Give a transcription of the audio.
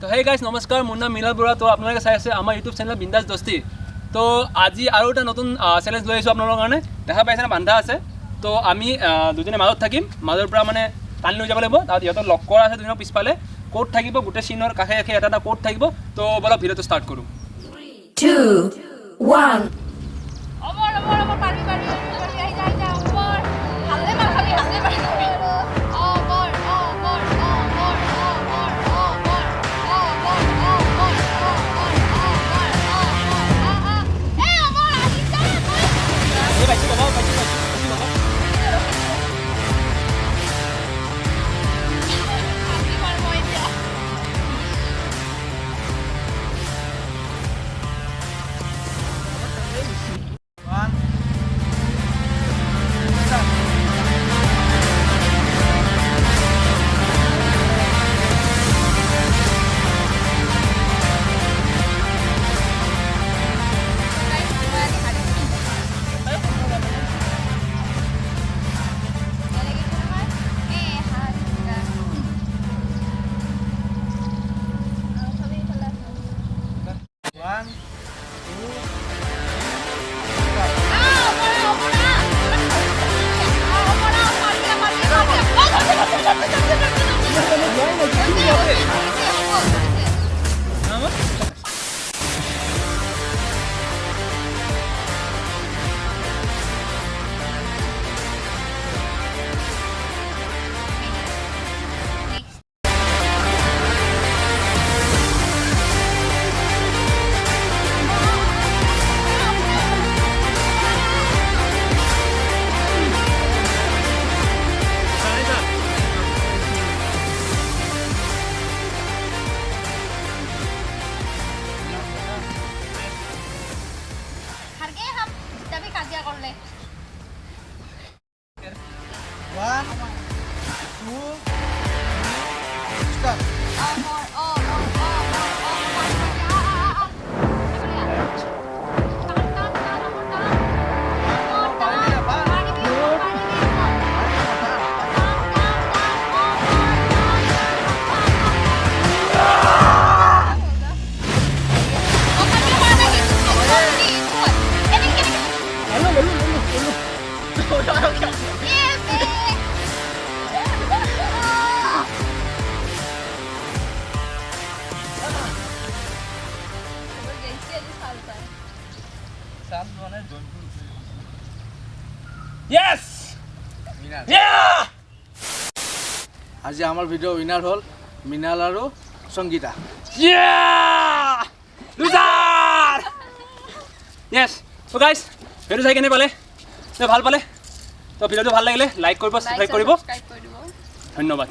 তো hey guys নমস্কাৰ, মোৰ নাম মিলাল বৰা। তো আপোনালোকে চাই আছে আমাৰ ইউটিউব চেনেল বিন্দাছ দস্তি। তো আজি আৰু এটা নতুন চেলেঞ্জ লৈ আহিছোঁ আপোনালোকৰ কাৰণে। দেখা পাইছে বান্ধা আছে। তো আমি দুজনে মাজত থাকিম, মাজৰ পৰা মানে টানি লৈ যাব লাগিব। তাত সিহঁতৰ লক কৰা আছে দুজনৰ পিছফালে কোড থাকিব, গোটেই চিনৰ কাষে কাষে এটা এটা কোড থাকিব। তো বলক ভিডিঅ'টো ষ্টাৰ্ট কৰোঁ। 2, 1 Yes! Yeah! আজি আমাৰ ভিডিঅ' উইনাৰ হ'ল মিনাল আৰু Sangeeta. Yeah! Loser! Yes! So guys, video' চাই কেনে পালে? ভাল পালে? তো ভিডিঅ'টো ভাল লাগিলে লাইক কৰিব, সাবস্ক্ৰাইব কৰিব। ধন্যবাদ।